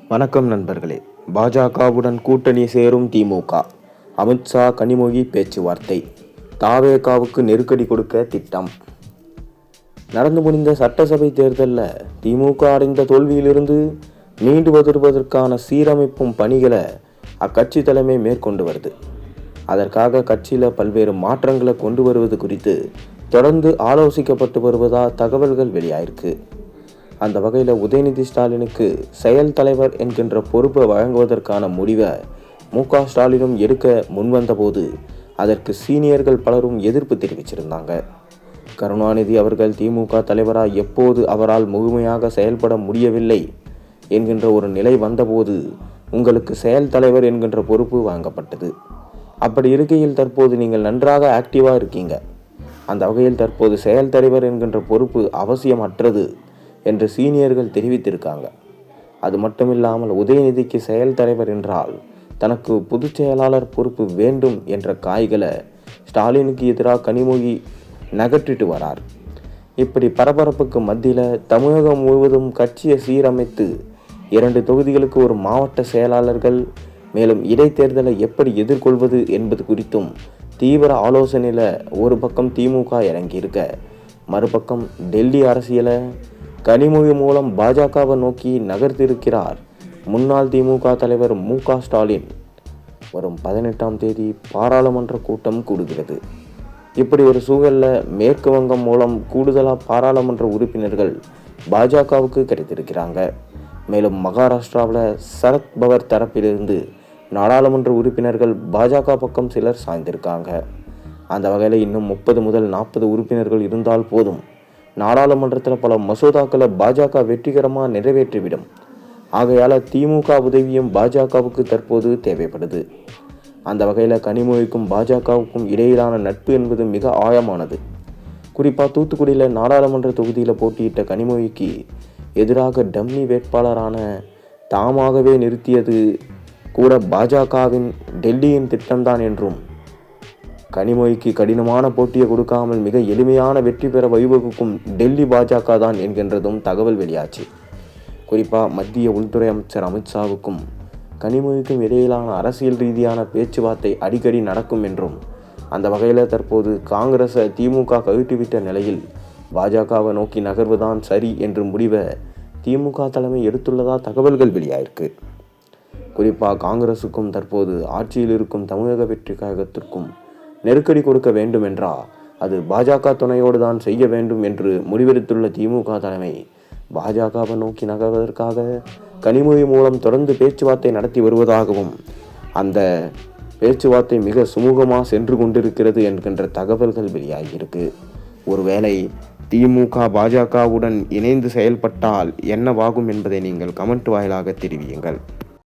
வணக்கம் நண்பர்களே. பாஜகவுடன் கூட்டணி சேரும் திமுக. அமித்ஷா கனிமொழி பேச்சுவார்த்தை. தாவேகாவுக்கு நெருக்கடி கொடுக்க திட்டம். நடந்து முடிந்த சட்டசபை தேர்தலில் திமுக அடைந்த தோல்வியிலிருந்து மீண்டு வருவதற்கான சீரமைப்பும் பணிகளை அக்கட்சி தலைமை மேற்கொண்டு வருது. அதற்காக கட்சியில் பல்வேறு மாற்றங்களை கொண்டு வருவது குறித்து தொடர்ந்து ஆலோசிக்கப்பட்டு வருவதா தகவல்கள் வெளியாயிருக்கு. அந்த வகையில் உதயநிதி ஸ்டாலினுக்கு செயல் தலைவர் என்கின்ற பொறுப்பை வழங்குவதற்கான முடிவை மு.க. ஸ்டாலினும் எடுக்க முன்வந்தபோது அதற்கு சீனியர்கள் பலரும் எதிர்ப்பு தெரிவிச்சிருந்தாங்க. கருணாநிதி அவர்கள் திமுக தலைவராக எப்போது அவரால் முழுமையாக செயல்பட முடியவில்லை என்கின்ற ஒரு நிலை வந்தபோது உங்களுக்கு செயல் தலைவர் என்கின்ற பொறுப்பு வழங்கப்பட்டது. அப்படி இருக்கையில் தற்போது நீங்கள் நன்றாக ஆக்டிவாக இருக்கீங்க. அந்த வகையில் தற்போது செயல் தலைவர் என்கின்ற பொறுப்பு அவசியமற்றது என்று சீனியர்கள் தெரிவித்திருக்காங்க. அது மட்டுமில்லாமல் உதயநிதிக்கு செயல் தலைவர் என்றால் தனக்கு பொதுச் செயலாளர் பொறுப்பு வேண்டும் என்ற காய்களை ஸ்டாலினுக்கு எதிராக கனிமொழி நகற்றிட்டு வரார். இப்படி பரபரப்புக்கு மத்தியில் தமிழகம் முழுவதும் கட்சியை சீரமைத்து 2 தொகுதிகளுக்கு ஒரு மாவட்ட செயலாளர்கள், மேலும் இடைத்தேர்தலை எப்படி எதிர்கொள்வது என்பது குறித்தும் தீவிர ஆலோசனையில் ஒரு பக்கம் திமுக இறங்கியிருக்க, மறுபக்கம் டெல்லி அரசியலை கனிமொழி மூலம் பாஜகவை நோக்கி நகர்த்திருக்கிறார் முன்னாள் திமுக தலைவர் மு.க. ஸ்டாலின். வரும் 18ஆம் தேதி பாராளுமன்ற கூட்டம் கூடுகிறது. இப்படி ஒரு சூழலில் மேற்கு வங்கம் மூலம் கூடுதலாக பாராளுமன்ற உறுப்பினர்கள் பாஜகவுக்கு கிடைத்திருக்கிறாங்க. மேலும் மகாராஷ்டிராவில் சரத் பவர் தரப்பிலிருந்து நாடாளுமன்ற உறுப்பினர்கள் பாஜக பக்கம் சிலர் சாய்ந்திருக்காங்க. அந்த வகையில் இன்னும் 30 முதல் 40 உறுப்பினர்கள் இருந்தால் போதும், நாடாளுமன்றத்தில் பல மசோதாக்களை பாஜக வெற்றிகரமாக நிறைவேற்றிவிடும். ஆகையால் திமுக உதவியும் பாஜகவுக்கு தற்போது தேவைப்படுது. அந்த வகையில் கனிமொழிக்கும் பாஜகவுக்கும் இடையிலான நட்பு என்பது மிக ஆழமானது. குறிப்பாக தூத்துக்குடியில் நாடாளுமன்ற தொகுதியில் போட்டியிட்ட கனிமொழிக்கு எதிராக டம்மி வேட்பாளரான தாமாகவே நிறுத்தியது கூட பாஜகவின் டெல்லியின் திட்டம்தான் என்றும், கனிமொழிக்கு கடினமான போட்டியை கொடுக்காமல் மிக எளிமையான வெற்றி பெற வழிவகுக்கும் டெல்லி பாஜக தான் என்கின்றதும் தகவல் வெளியாச்சு. குறிப்பாக மத்திய உள்துறை அமைச்சர் அமித்ஷாவுக்கும் கனிமொழிக்கும் இடையிலான அரசியல் ரீதியான பேச்சுவார்த்தை அடிக்கடி நடக்கும் என்றும், அந்த வகையில் தற்போது காங்கிரஸை திமுக கழட்டிவிட்ட நிலையில் பாஜகவை நோக்கி நகர்வுதான் சரி என்று முடிவை திமுக தலைமை எடுத்துள்ளதா தகவல்கள் வெளியாயிருக்கு. குறிப்பாக காங்கிரசுக்கும் தற்போது ஆட்சியில் இருக்கும் தமிழக வெற்றி கழகத்திற்கும் நெருக்கடி கொடுக்க வேண்டும் என்றால் அது பாஜக துணையோடு தான் செய்ய வேண்டும் என்று முடிவெடுத்துள்ள திமுக தலைமை பாஜகவை நோக்கி நகர்வதற்காக கனிமொழி மூலம் தொடர்ந்து பேச்சுவார்த்தை நடத்தி வருவதாகவும், அந்த பேச்சுவார்த்தை மிக சுமூகமாக சென்று கொண்டிருக்கிறது என்கின்ற தகவல்கள் வெளியாகியிருக்கு. ஒருவேளை திமுக பாஜகவுடன் இணைந்து செயல்பட்டால் என்னவாகும் என்பதை நீங்கள் கமெண்ட் வாயிலாக தெரிவியுங்கள்.